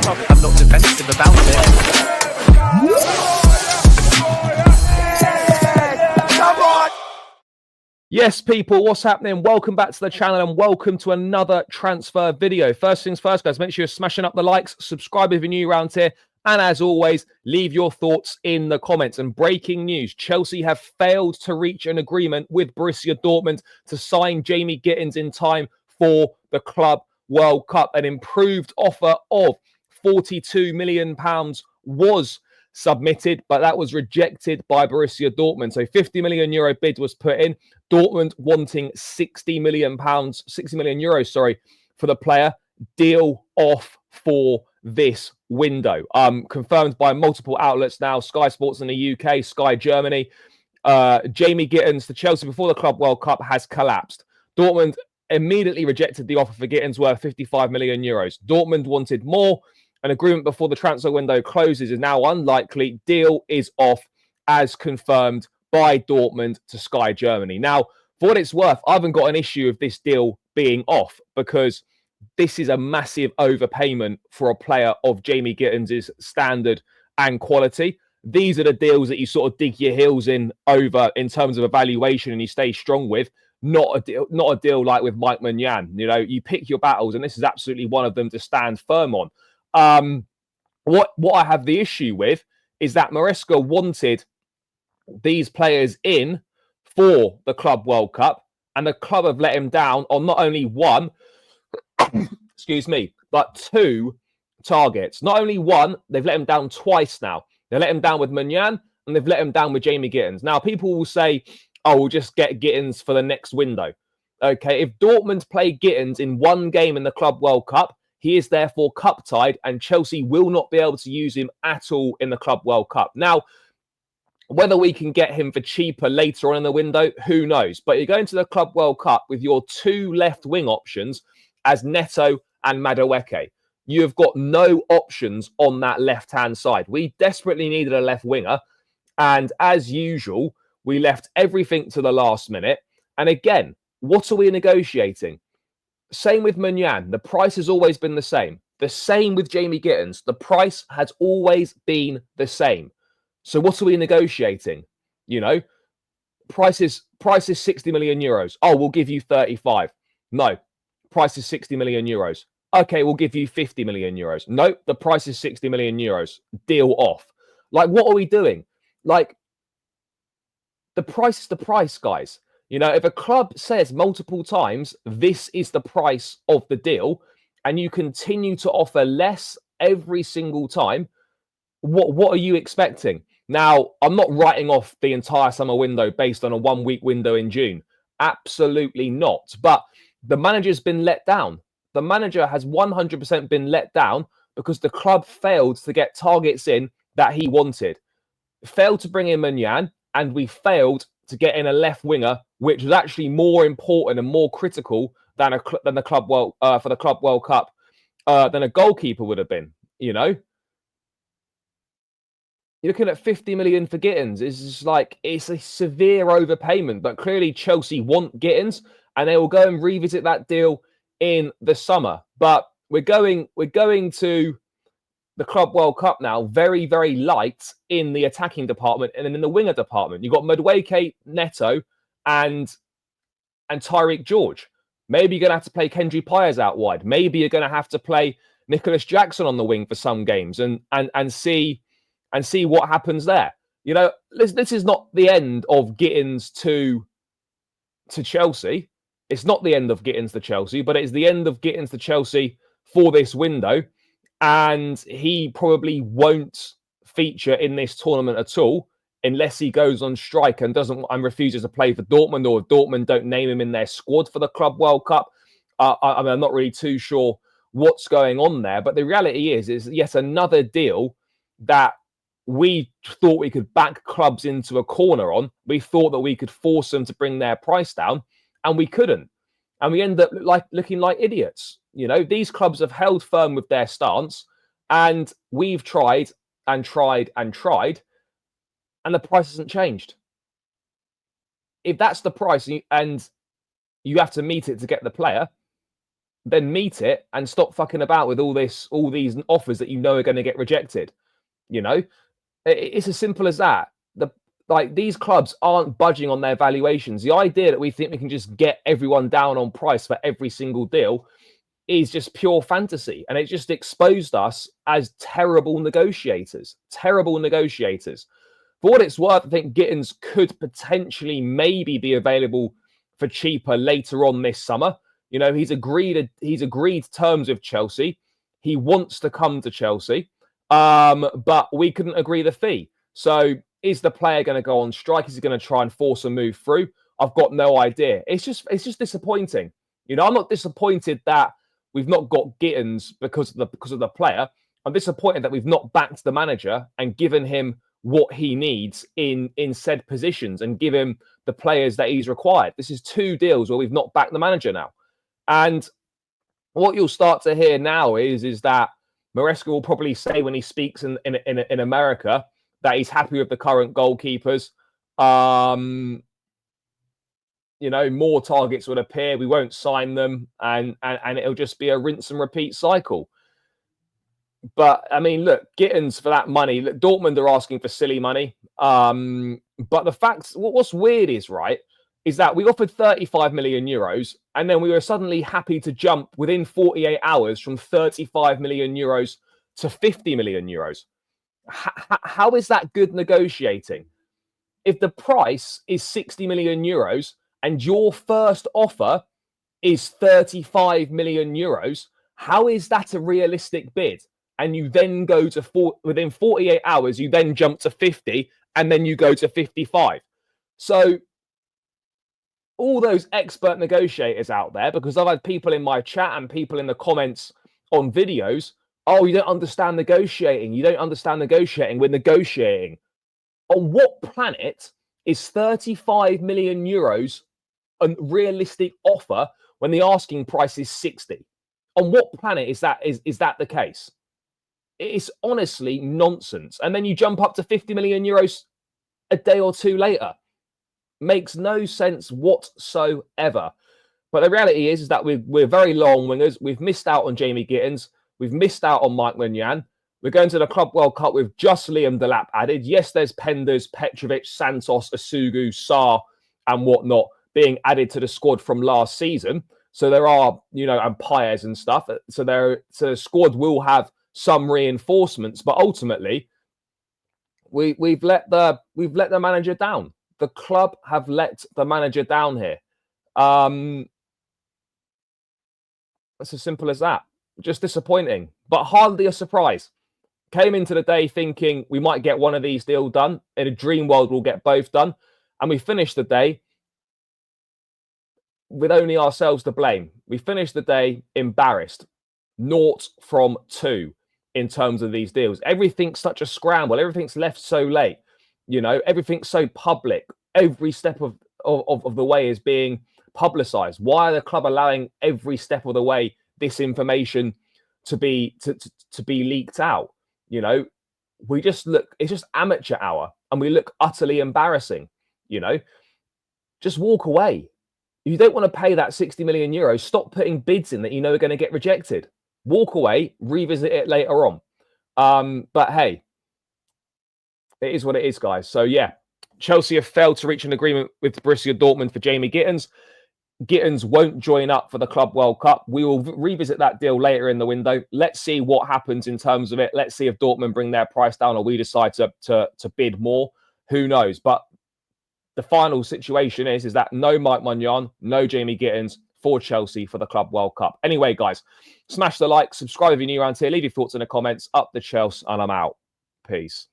problem. I'm not defensive about it. Yes, people, what's happening? Welcome back to the channel and welcome to another transfer video. First things first, guys, make sure you're smashing up the likes, subscribe if you're new around here, and as always, leave your thoughts in the comments. And breaking news, Chelsea have failed to reach an agreement with Borussia Dortmund to sign Jamie Gittens in time for the Club World Cup. An improved offer of £42 million was submitted, but that was rejected by Borussia Dortmund. So €50 million bid was put in. Dortmund wanting €60 million, €60 million, for the player. Deal off for this window. Confirmed by multiple outlets now. Sky Sports in the UK, Sky Germany. Jamie Gittens to Chelsea before the Club World Cup has collapsed. Dortmund immediately rejected the offer for Gittens worth €55 million. Dortmund wanted more. An agreement before the transfer window closes is now unlikely. Deal is off as confirmed by Dortmund to Sky Germany. Now, for what it's worth, I haven't got an issue of this deal being off because this is a massive overpayment for a player of Jamie Gittens' standard and quality. These are the deals that you sort of dig your heels in over in terms of evaluation and you stay strong with. Not a deal like with Mike Maignan. You know, you pick your battles, and this is absolutely one of them to stand firm on. What I have the issue with is that Maresca wanted these players in for the Club World Cup, and the club have let him down on not only one, excuse me, but two targets. Not only one, they've let him down twice now. They let him down with Maignan, and they've let him down with Jamie Gittens. Now, people will say, oh, we'll just get Gittens for the next window. Okay, if Dortmund play Gittens in one game in the Club World Cup, he is therefore cup-tied, and Chelsea will not be able to use him at all in the Club World Cup. Now, whether we can get him for cheaper later on in the window, who knows? But you're going to the Club World Cup with your two left-wing options as Neto and Madueke. You have got no options on that left-hand side. We desperately needed a left winger, and as usual, we left everything to the last minute. And again, what are we negotiating? Same with Maignan. The price has always been the same. The same with Jamie Gittens. The price has always been the same. So what are we negotiating? You know, price is €60 million. Oh, we'll give you 35. No, price is €60 million. Okay, we'll give you €50 million. No, the price is €60 million. Deal off. Like, what are we doing? Like, the price is the price, guys. You know, if a club says multiple times, this is the price of the deal, and you continue to offer less every single time, what are you expecting? Now, I'm not writing off the entire summer window based on a 1 week window in June. Absolutely not. But the manager's been let down. The manager has 100% been let down because the club failed to get targets in that he wanted. Failed to bring in Maignan, and we failed to get in a left winger, which was actually more important and more critical than the Club World for the Club World Cup than a goalkeeper would have been. You know, you're looking at 50 million for Gittens. It's just like, it's a severe overpayment, but clearly Chelsea want Gittens, and they will go and revisit that deal in the summer. But we're going to the Club World Cup now, very, very light in the attacking department and in the winger department. You've got Madueke, Neto, and Tyreek George. Maybe you're going to have to play Kendry Pires out wide. Maybe you're going to have to play Nicholas Jackson on the wing for some games and see what happens there. You know, this is not the end of Gittens to Chelsea. It's not the end of Gittens to Chelsea, but it's the end of Gittens to Chelsea for this window. And he probably won't feature in this tournament at all unless he goes on strike and refuses to play for Dortmund, or if Dortmund don't name him in their squad for the Club World Cup. I mean, I'm not really too sure what's going on there. But the reality is yet another deal that we thought we could back clubs into a corner on. We thought that we could force them to bring their price down, and we couldn't. And we end up looking like idiots. You know, these clubs have held firm with their stance, and we've tried and tried and tried, and the price hasn't changed. If that's the price and you have to meet it to get the player, then meet it and stop fucking about with all these offers that you know are going to get rejected. You know, it's as simple as that. These clubs aren't budging on their valuations. The idea that we think we can just get everyone down on price for every single deal is just pure fantasy. And it just exposed us as terrible negotiators. Terrible negotiators. For what it's worth, I think Gittens could potentially maybe be available for cheaper later on this summer. You know, he's agreed terms with Chelsea. He wants to come to Chelsea, but we couldn't agree the fee. So is the player going to go on strike? Is he going to try and force a move through? I've got no idea. It's just disappointing. You know, I'm not disappointed that we've not got Gittens because of the player. I'm disappointed that we've not backed the manager and given him what he needs in said positions and give him the players that he's required. This is 2 deals where we've not backed the manager now. And what you'll start to hear now is that Maresca will probably say when he speaks in America that he's happy with the current goalkeepers. You know, more targets will appear. We won't sign them, and it'll just be a rinse and repeat cycle. But I mean, look, Gittens for that money. Look, Dortmund are asking for silly money. But the facts, what's weird is that we offered 35 million euros, and then we were suddenly happy to jump within 48 hours from 35 million euros to 50 million euros. How is that good negotiating? If the price is 60 million euros and your first offer is 35 million euros, how is that a realistic bid? And you then go to within 48 hours, you then jump to 50, and then you go to 55. So all those expert negotiators out there, because I've had people in my chat and people in the comments on videos, oh, you don't understand negotiating. You don't understand negotiating. We're negotiating. On what planet is 35 million euros a realistic offer when the asking price is 60? On what planet is that the case? It's honestly nonsense. And then you jump up to 50 million euros a day or 2 later. Makes no sense whatsoever. But the reality is that we're very long wingers. We've missed out on Jamie Gittens. We've missed out on Mike Maignan. We're going to the Club World Cup with just Liam Delap added. Yes, there's Penders, Petrovic, Santos, Asugu, Sarr, and whatnot being added to the squad from last season. So there are, you know, and Paez and stuff. So the squad will have some reinforcements, but ultimately, we've let the manager down. The club have let the manager down here. It's as simple as that. Just disappointing, but hardly a surprise. Came into the day thinking we might get one of these deals done. In a dream world, we'll get both done. And we finished the day with only ourselves to blame. We finished the day embarrassed. 0 from 2 in terms of these deals. Everything's such a scramble. Everything's left so late. You know, everything's so public. Every step of the way is being publicized. Why are the club allowing every step of the way this information to be leaked out? You know, we just look, it's just amateur hour and we look utterly embarrassing. You know, just walk away. If you don't want to pay that 60 million euros, stop putting bids in that you know are going to get rejected. Walk away, revisit it later on. But hey, it is what it is, guys. So yeah, Chelsea have failed to reach an agreement with Borussia Dortmund for Jamie Gittens. Gittens won't join up for the Club World Cup. We will revisit that deal later in the window. Let's see what happens in terms of it. Let's see if Dortmund bring their price down or we decide to bid more. Who knows? But the final situation is that no Mike Maignan, no Jamie Gittens for Chelsea for the Club World Cup. Anyway, guys, smash the like, subscribe if you're new around here, leave your thoughts in the comments, up the Chelsea, and I'm out. Peace.